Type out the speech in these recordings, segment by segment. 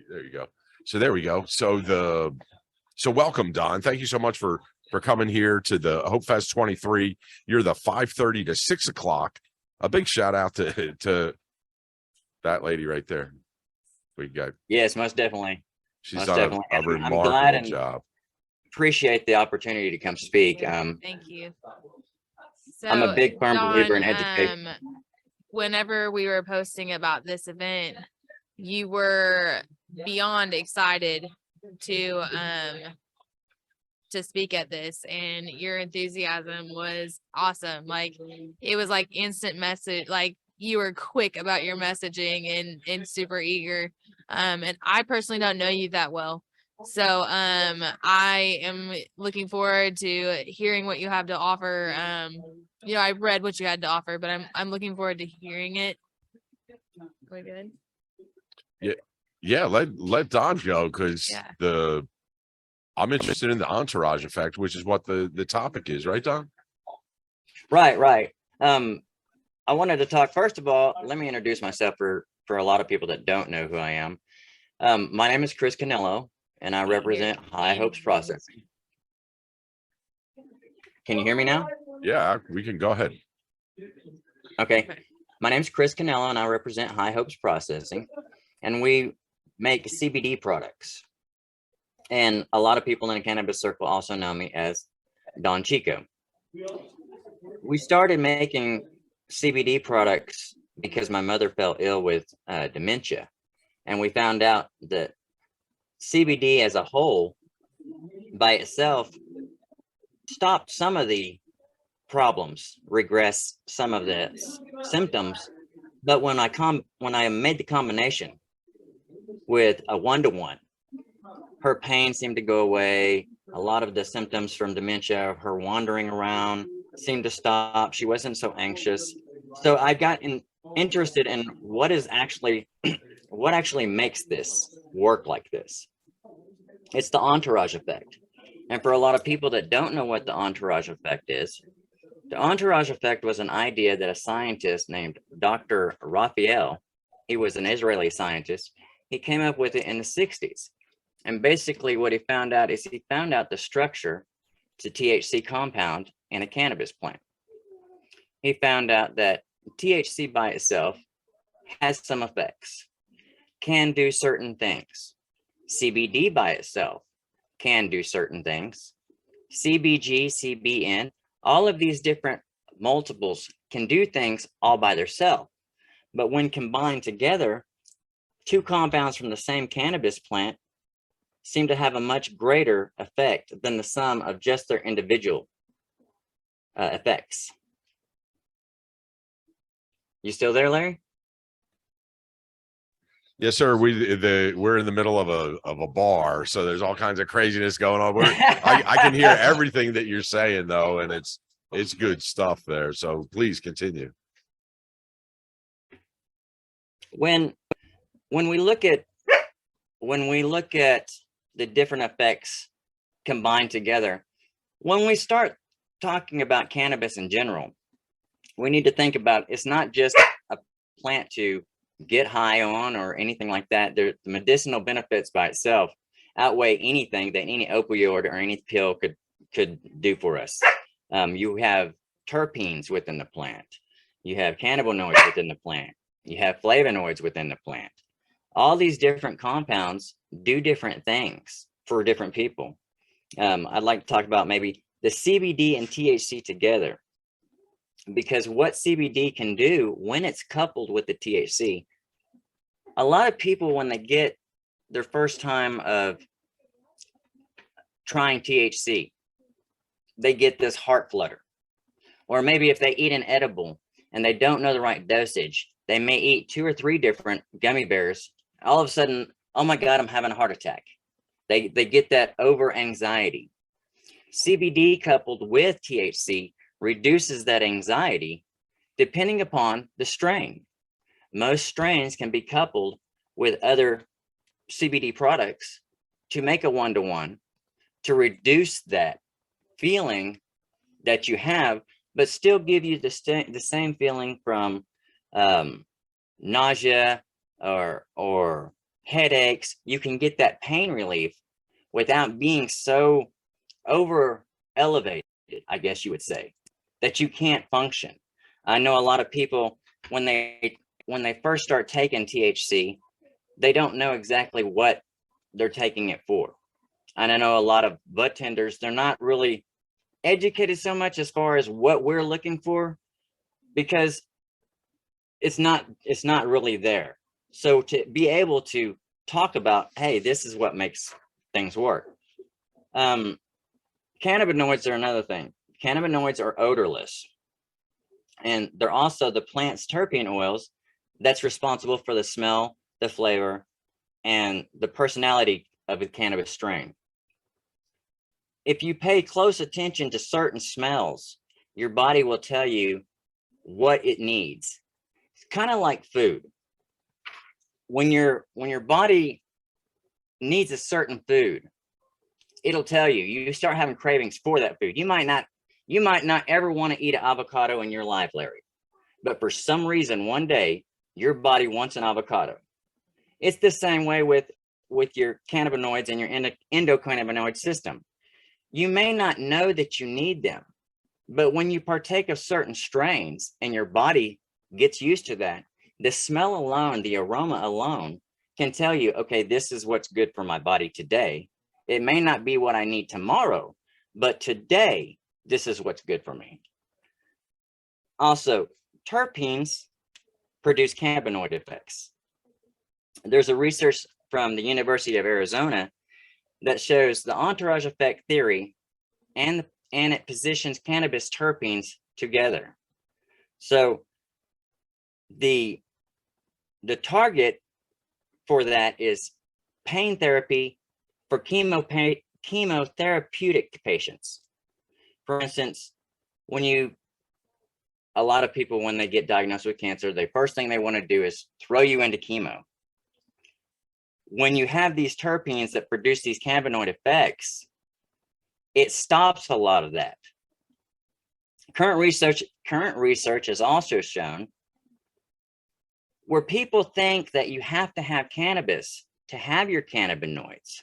There you go. So there we go. So welcome, Don. Thank you so much for coming here to the Hope Fest 23. You're the 5:30 to 6 o'clock. A big shout out to that lady right there. We got. Yes, most definitely. She's done a remarkable job. Appreciate the opportunity to come speak. Thank you. So, I'm a big firm Don, believer in education. Whenever we were posting about this event, you were beyond excited to speak at this, and your enthusiasm was awesome. Like, it was like instant message, like you were quick about your messaging and super eager. And I personally don't know you that well. So I am looking forward to hearing what you have to offer. You know, I read what you had to offer, but I'm looking forward to hearing it. Are we good? Yeah, let Don go, because I'm interested in the Entourage Effect, which is what the topic is, right, Don? Right. I wanted to talk, first of all, let me introduce myself for a lot of people that don't know who I am. My name is Chris Canello, and I represent High Hopes Processing. Can you hear me now? Yeah, we can go ahead. Okay. My name is Chris Canello, and I represent High Hopes Processing, and we make CBD products. And a lot of people in the cannabis circle also know me as Don Chico. We started making CBD products because my mother fell ill with dementia. And we found out that CBD as a whole by itself stopped some of the problems, regressed some of the symptoms. But when I made the combination with a 1-to-1, her pain seemed to go away. A lot of the symptoms from dementia, her wandering around, seemed to stop. She wasn't so anxious. So I got interested in what actually makes this work like this. It's the entourage effect. And for a lot of people that don't know what the entourage effect is, the entourage effect was an idea that a scientist named Dr. Raphael, he was an Israeli scientist, he came up with it in the 60s. And basically what he found out is he found out the structure to THC compound in a cannabis plant. He found out that THC by itself has some effects, can do certain things. CBD by itself can do certain things. CBG, CBN, all of these different multiples can do things all by themselves. But when combined together, two compounds from the same cannabis plant seem to have a much greater effect than the sum of just their individual effects. You still there, Larry? Yes, sir. We're in the middle of a bar, so there's all kinds of craziness going on. I can hear everything that you're saying, though, and it's good stuff there. So please continue. When we look at the different effects combined together, when we start talking about cannabis in general, we need to think about it's not just a plant to get high on or anything like that. The medicinal benefits by itself outweigh anything that any opioid or any pill could do for us. You have terpenes within the plant. You have cannabinoids within the plant. You have flavonoids within the plant. All these different compounds do different things for different people. I'd like to talk about maybe the CBD and THC together, because what CBD can do when it's coupled with the THC, a lot of people, when they get their first time of trying THC, they get this heart flutter. Or maybe if they eat an edible and they don't know the right dosage, they may eat 2 or 3 different gummy bears. All of a sudden, oh my God, I'm having a heart attack. They get that over anxiety. CBD coupled with THC reduces that anxiety depending upon the strain. Most strains can be coupled with other CBD products to make a 1-to-1 to reduce that feeling that you have, but still give you the same feeling from nausea or headaches, you can get that pain relief without being so over elevated, I guess you would say, that you can't function. I know a lot of people, when they first start taking THC, they don't know exactly what they're taking it for. And I know a lot of bud tenders, they're not really educated so much as far as what we're looking for, because it's not really there. So to be able to talk about, hey, this is what makes things work. Cannabinoids are another thing. Cannabinoids are odorless, and they're also the plant's terpene oils that's responsible for the smell, the flavor, and the personality of a cannabis strain. If you pay close attention to certain smells, your body will tell you what it needs. It's kind of like food. When your body needs a certain food, it'll tell you. You start having cravings for that food. You might not ever want to eat an avocado in your life, Larry, but for some reason, one day your body wants an avocado. It's the same way with your cannabinoids and your endocannabinoid system. You may not know that you need them, but when you partake of certain strains and your body gets used to that, the smell alone, the aroma alone can tell you, okay, this is what's good for my body today. It may not be what I need tomorrow, but today, this is what's good for me. Also, terpenes produce cannabinoid effects. There's a research from the University of Arizona that shows the entourage effect theory, and it positions cannabis terpenes together. So the target for that is pain therapy for chemotherapeutic patients. For instance, a lot of people, when they get diagnosed with cancer, the first thing they want to do is throw you into chemo. When you have these terpenes that produce these cannabinoid effects, it stops a lot of that. Current research has also shown where people think that you have to have cannabis to have your cannabinoids.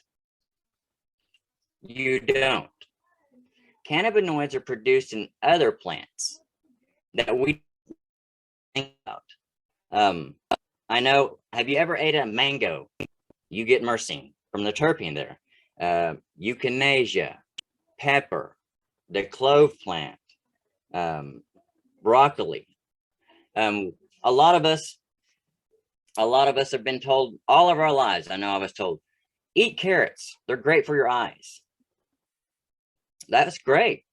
You don't. Cannabinoids are produced in other plants that we think about. I know, have you ever ate a mango? You get myrcene from the terpene there. Euthanasia, pepper, the clove plant, broccoli. A lot of us have been told all of our lives, I know I was told, eat carrots. They're great for your eyes. That's great.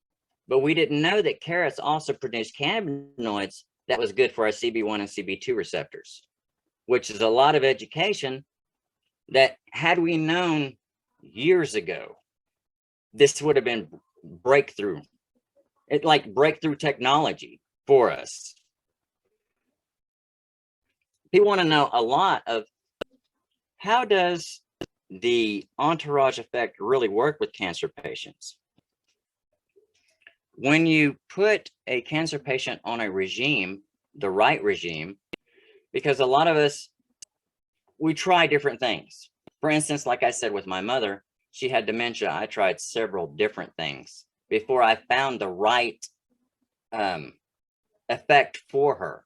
But we didn't know that carrots also produce cannabinoids that was good for our CB1 and CB2 receptors, which is a lot of education that, had we known years ago, this would have been breakthrough. It's like breakthrough technology for us. People want to know a lot of, how does the entourage effect really work with cancer patients? When you put a cancer patient on a regime, the right regime, because a lot of us, we try different things. For instance, like I said, with my mother, she had dementia. I tried several different things before I found the right effect for her.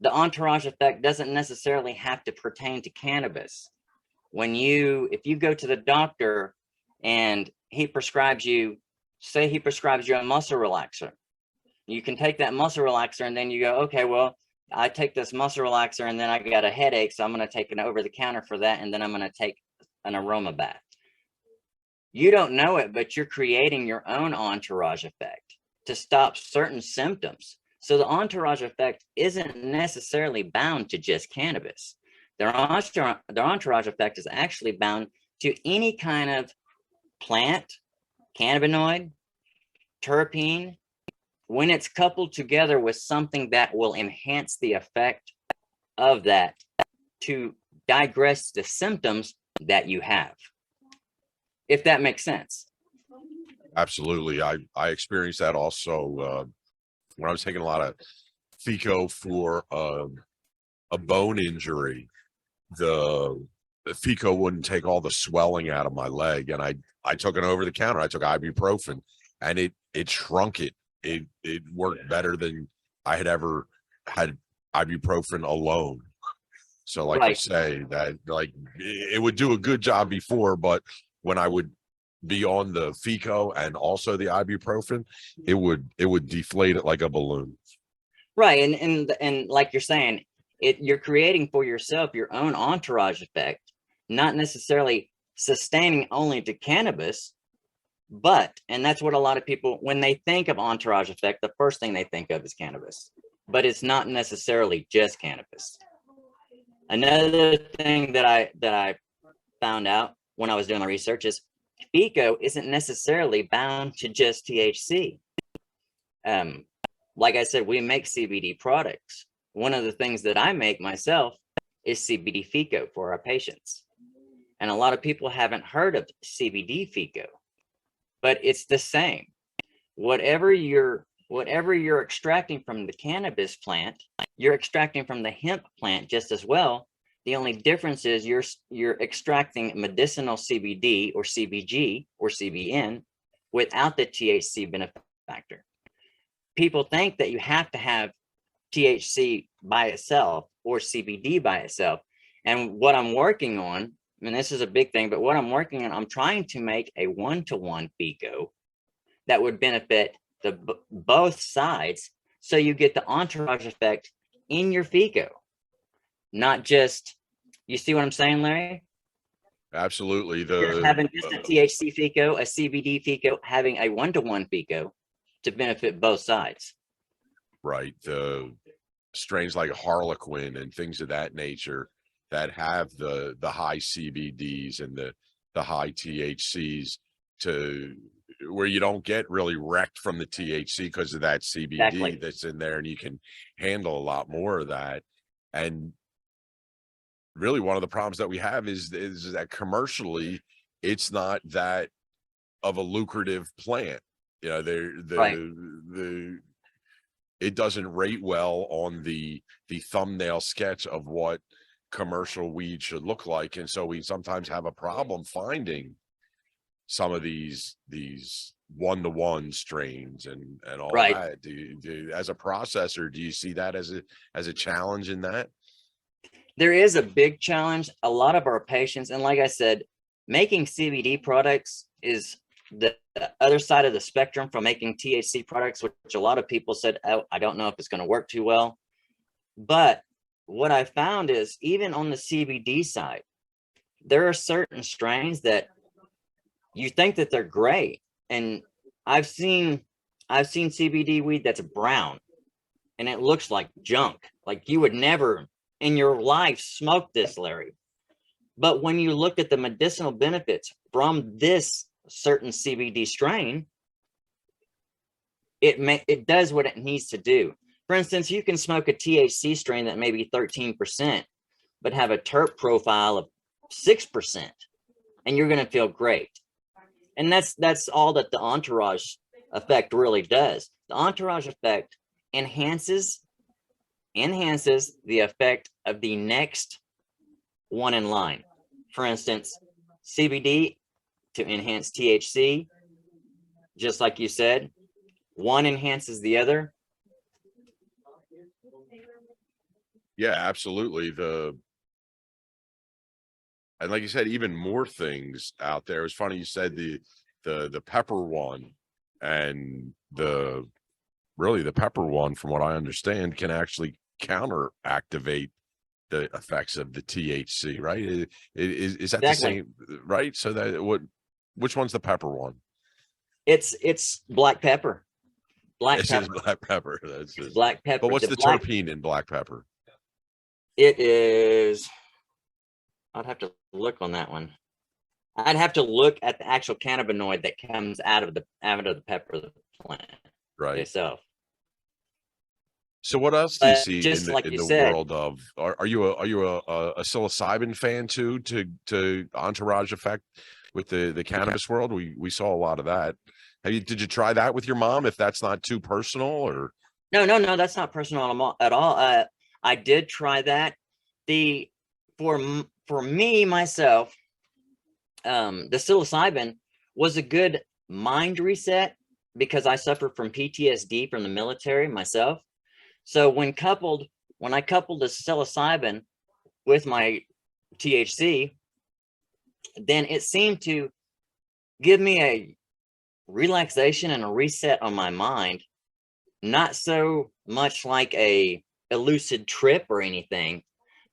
The entourage effect doesn't necessarily have to pertain to cannabis. If you go to the doctor and he prescribes you, say he prescribes you a muscle relaxer, you can take that muscle relaxer and then you go, okay, well, I take this muscle relaxer and then I got a headache, so I'm going to take an over the counter for that, and then I'm going to take an aroma bath. You don't know it, but you're creating your own entourage effect to stop certain symptoms. So the entourage effect isn't necessarily bound to just cannabis. Their entourage effect is actually bound to any kind of plant, cannabinoid, terpene, when it's coupled together with something that will enhance the effect of that to digress the symptoms that you have. If that makes sense. Absolutely. I experienced that also when I was taking a lot of FECO for a bone injury, the FECO wouldn't take all the swelling out of my leg, and I took it over the counter. I took ibuprofen, and it shrunk it. It worked better than I had ever had ibuprofen alone. So like you say, that like it would do a good job before, but when I would be on the FECO and also the ibuprofen, it would deflate it like a balloon. Right. And like you're saying, you're creating for yourself your own entourage effect, not necessarily sustaining only to cannabis, and that's what a lot of people, when they think of entourage effect, the first thing they think of is cannabis, but it's not necessarily just cannabis. Another thing that I found out when I was doing the research is FECO isn't necessarily bound to just THC. Like I said, we make CBD products. One of the things that I make myself is CBD FECO for our patients. And a lot of people haven't heard of CBD FECO, but it's the same. Whatever you're extracting from the cannabis plant, you're extracting from the hemp plant just as well. The only difference is you're extracting medicinal CBD or CBG or CBN without the THC benefactor. People think that you have to have THC by itself or CBD by itself. And what I'm working on, and this is a big thing, but what I'm working on, I'm trying to make a 1-to-1 FECO that would benefit both sides. So you get the entourage effect in your FECO, not just, you see what I'm saying, Larry? Absolutely. Having just a THC FECO, a CBD FECO, having a 1-to-1 FECO to benefit both sides. Right. The strains like Harlequin and things of that nature that have the high CBDs and the high THCs, to where you don't get really wrecked from the THC because of that CBD that's in there, and you can handle a lot more of that. And really one of the problems that we have is that commercially it's not that of a lucrative plant. You know, it doesn't rate well on the thumbnail sketch of what commercial weed should look like, and so we sometimes have a problem finding some of these 1-to-1 strains and all that. Do as a processor, do you see that as a challenge in that? There is a big challenge. A lot of our patients, and like I said, making CBD products is the other side of the spectrum from making THC products, which a lot of people said, oh, I don't know if it's going to work too well. But what I found is, even on the CBD side, there are certain strains that you think that they're great. And I've seen CBD weed that's brown and it looks like junk. Like you would never in your life smoke this, Larry. But when you look at the medicinal benefits from this certain CBD strain, it does what it needs to do. For instance, you can smoke a THC strain that may be 13%, but have a terp profile of 6%, and you're going to feel great. And that's all that the entourage effect really does. The entourage effect enhances the effect of the next one in line. For instance, CBD to enhance THC, just like you said, one enhances the other. Yeah, absolutely. And like you said, even more things out there. It's funny you said the pepper one, and the pepper one, from what I understand, can actually counter activate the effects of the THC, right? Is that the same, right? So which one's the pepper one? It's black pepper. Black pepper. That's black pepper. But what's the terpene in black pepper? It is, I'd have to look on that one. I'd have to look at the actual cannabinoid that comes out of the pepper plant itself. So what else do you see just in like the you said, world of, are you a psilocybin fan too, to Entourage Effect with the cannabis world? We saw a lot of that. Did you try that with your mom, if that's not too personal? Or no, that's not personal at all. I did try that. for me myself, the psilocybin was a good mind reset because I suffer from PTSD from the military myself. So when I coupled the psilocybin with my THC, then it seemed to give me a relaxation and a reset on my mind, not so much like a lucid trip or anything,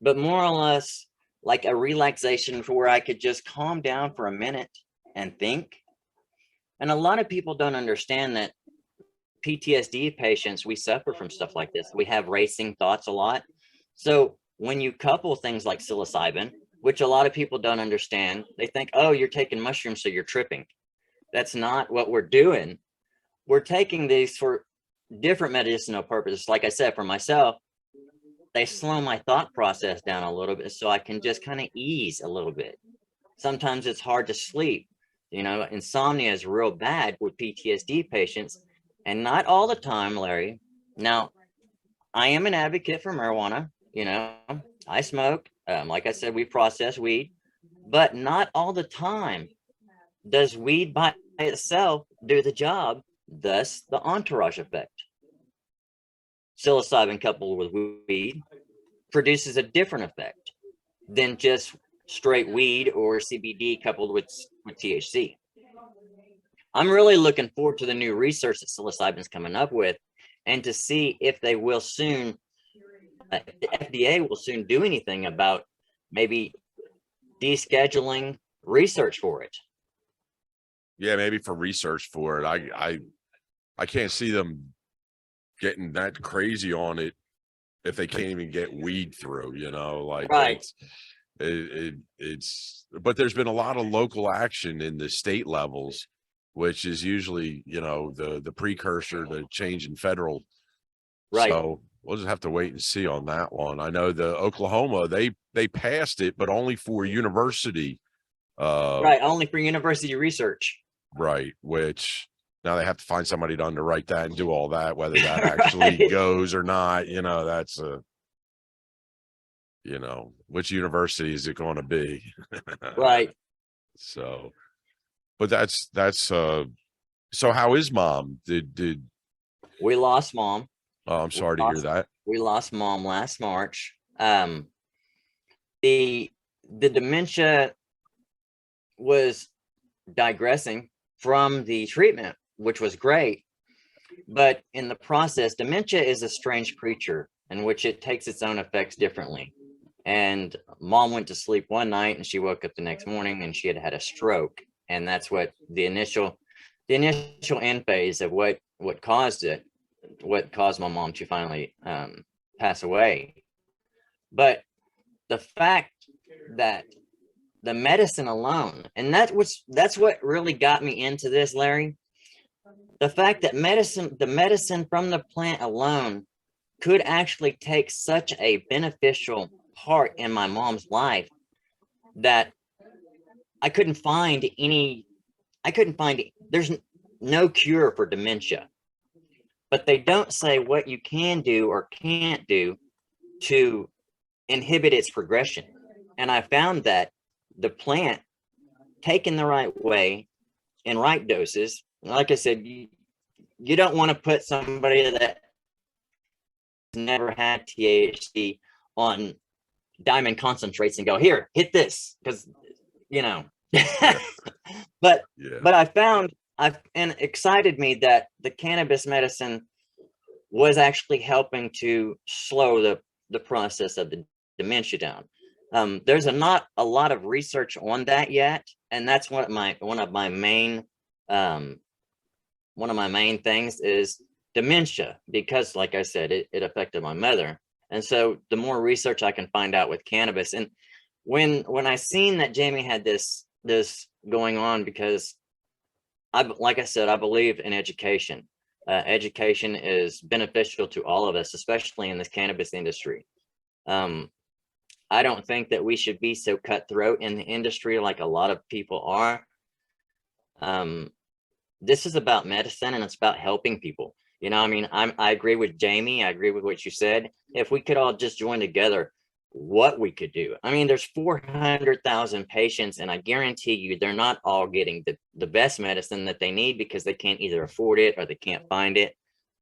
but more or less like a relaxation for where I could just calm down for a minute and think. And a lot of people don't understand that PTSD patients, we suffer from stuff like this. We have racing thoughts a lot. So when you couple things like psilocybin, which a lot of people don't understand, they think, oh, you're taking mushrooms, so you're tripping. That's not what we're doing. We're taking these for different medicinal purposes. Like I said, for myself, they slow my thought process down a little bit so I can just kind of ease a little bit. Sometimes it's hard to sleep. You know, insomnia is real bad with PTSD patients, and not all the time, Larry. Now, I am an advocate for marijuana. You know, I smoke. Like I said, we process weed, but not all the time does weed by itself do the job, thus the entourage effect. Psilocybin coupled with weed produces a different effect than just straight weed or CBD coupled with THC. I'm really looking forward to the new research that psilocybin's coming up with, and to see if they will soon, the FDA will soon do anything about maybe descheduling research for it. Yeah, maybe for research for it. I can't see them getting that crazy on it if they can't even get weed through, you know, like Right. it's but there's been a lot of local action in the state levels, which is usually, you know, the precursor to change in federal. Right. So we'll just have to wait and see on that one. I know the Oklahoma, they passed it, but only for university. Right, only for university research. Right, which now they have to find somebody to underwrite that and do all that, whether that actually Right. goes or not, you know, that's a, you know, which university is it going to be? Right. So, but so how is mom? Did We lost mom. Oh, I'm sorry to hear that. We lost mom last March. The dementia was digressing from the treatment, which was great. But in the process, dementia is a strange creature in which it takes its own effects differently. And mom went to sleep one night and she woke up the next morning and she had had a stroke. And that's what the initial end phase of what caused it, what caused my mom to finally pass away. But the fact that the medicine alone, and that's what really got me into this, Larry. The fact that the medicine from the plant alone could actually take such a beneficial part in my mom's life that I couldn't find there's no cure for dementia, but they don't say what you can do or can't do to inhibit its progression. And I found that the plant, taken the right way, in right doses, like I said, you don't want to put somebody that never had THC on diamond concentrates and go, here, hit this, because, you know. But I found, and excited me that the cannabis medicine was actually helping to slow the process of the dementia down. There's not a lot of research on that yet, and that's one of my main things is dementia, because like I said, it affected my mother. And so the more research I can find out with cannabis, and when I seen that Jamie had this going on, because like I said, I believe in education. Education is beneficial to all of us, especially in this cannabis industry. I don't think that we should be so cutthroat in the industry like a lot of people are. This is about medicine, and it's about helping people. You know, I mean, I agree with Jamie. I agree with what you said. If we could all just join together, what we could do. I mean, there's 400,000 patients, and I guarantee you they're not all getting the best medicine that they need because they can't either afford it or they can't find it.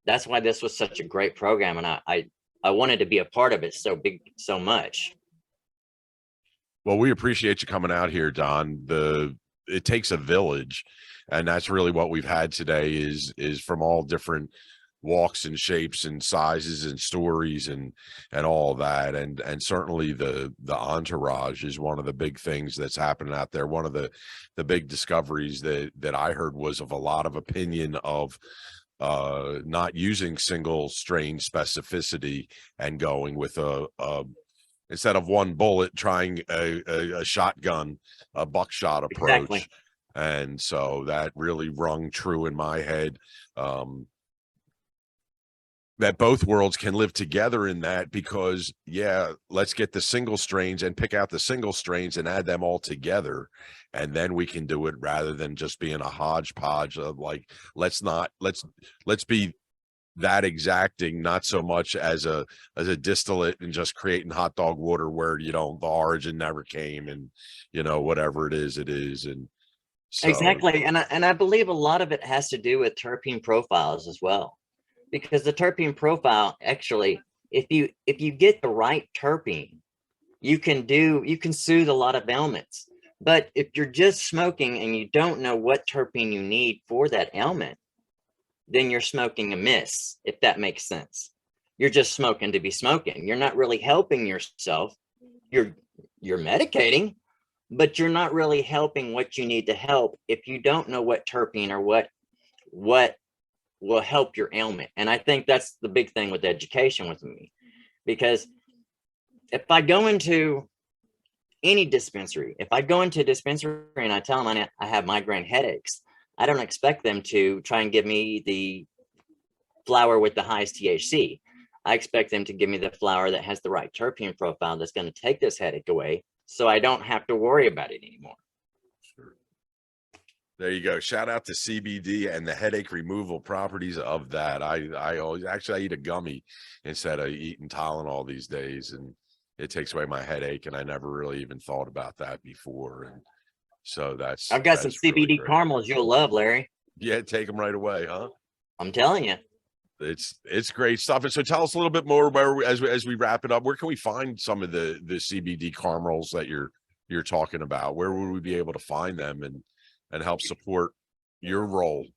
That's why this was such a great program, and I wanted to be a part of it so much. Well, we appreciate you coming out here, Don. It takes a village, and that's really what we've had today is from all different walks and shapes and sizes and stories and all that, and certainly the entourage is one of the big things that's happening out there. One of the big discoveries that I heard was of a lot of opinion of not using single strain specificity and going with a instead of one bullet, trying a shotgun, a buckshot approach. Exactly. And so that really rung true in my head, that both worlds can live together in that, because yeah, let's get the single strains and pick out the single strains and add them all together. And then we can do it rather than just being a hodgepodge of like, let's be that exacting, not so much as a distillate and just creating hot dog water where, you know, the origin never came, and, you know, whatever it is. And so Exactly. And I believe a lot of it has to do with terpene profiles as well, because the terpene profile, actually, if you get the right terpene, you can soothe a lot of ailments. But if you're just smoking and you don't know what terpene you need for that ailment, then you're smoking amiss, if that makes sense. You're just smoking to be smoking. You're not really helping yourself. You're medicating, but you're not really helping what you need to help if you don't know what terpene or what will help your ailment. And I think that's the big thing with education with me, because if I go into any dispensary, if I go into a dispensary and I tell them I have migraine headaches, I don't expect them to try and give me the flower with the highest THC. I expect them to give me the flower that has the right terpene profile that's going to take this headache away, so I don't have to worry about it anymore. Sure. There you go. Shout out to CBD and the headache removal properties of that. I always I eat a gummy instead of eating Tylenol these days, and it takes away my headache, and I never really even thought about that before. And so I've got some really CBD caramels you'll love, Larry. Yeah, take them right away, huh? I'm telling you. It's great stuff. And so tell us a little bit more where as we wrap it up, where can we find some of the CBD caramels that you're talking about? Where would we be able to find them and help support your role?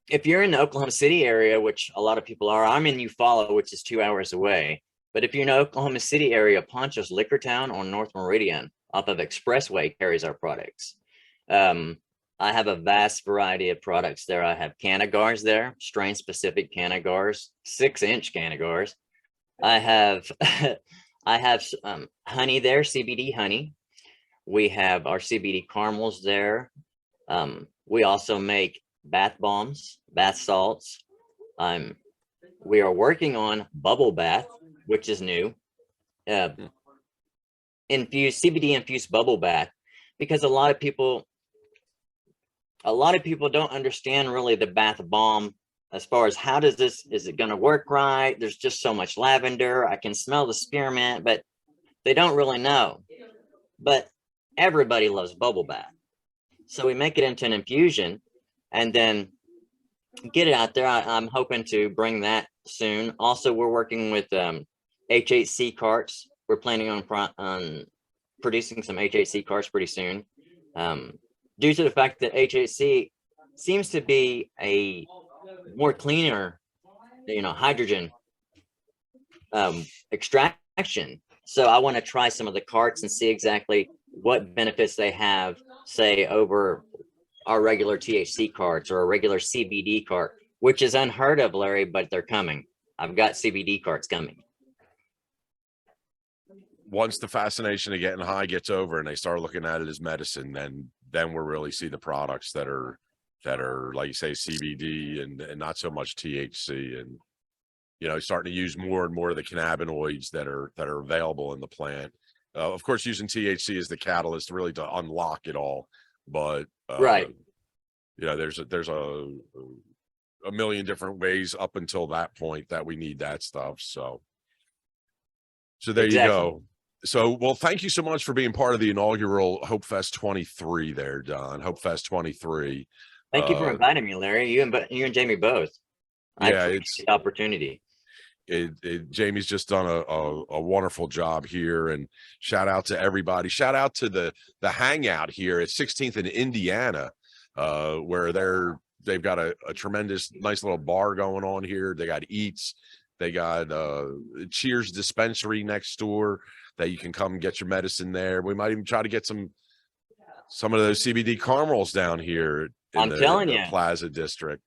If you're in the Oklahoma City area, which a lot of people are, I'm in Eufaula, which is 2 hours away. But if you're in the Oklahoma City area, Poncho's Liquor Town on North Meridian off of Expressway carries our products. I have a vast variety of products there. I have Canagars there, strain specific Canagars, 6-inch Canagars. I have honey there, CBD honey. We have our CBD caramels there. We also make bath bombs, bath salts. We are working on bubble bath, which is new. CBD infused bubble bath, because a lot of people don't understand really the bath bomb as far as is it going to work right? There's just so much lavender. I can smell the spearmint, but they don't really know. But everybody loves bubble bath. So we make it into an infusion and then get it out there. I'm hoping to bring that soon. Also, we're working with HHC carts. We're planning on producing some HHC carts pretty soon. Due to the fact that HHC seems to be a more cleaner, hydrogen extraction. So I want to try some of the carts and see exactly what benefits they have, say, over our regular THC carts or a regular CBD cart, which is unheard of, Larry, but they're coming. I've got CBD carts coming. Once the fascination of getting high gets over and they start looking at it as medicine, then we'll really see the products that are like you say, CBD and not so much THC, and starting to use more and more of the cannabinoids that are available in the plant. Of course, using THC as the catalyst really to unlock it all, but right. There's a million different ways up until that point that we need that stuff. So there exactly. You go. So, well, thank you so much for being part of the inaugural Hope Fest 23 there, Don. Hope Fest 23. Thank you for inviting me, Larry. You and Jamie both. I Yeah, appreciate the opportunity. Jamie's just done a wonderful job here, and shout out to everybody. Shout out to the hangout here at 16th in Indiana, where they've got a tremendous nice little bar going on here. They got eats, they got Cheers dispensary next door that you can come get your medicine there. We might even try to get some of those CBD caramels down here in I'm telling you. Plaza District.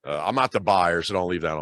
I'm not the buyer, so don't leave that on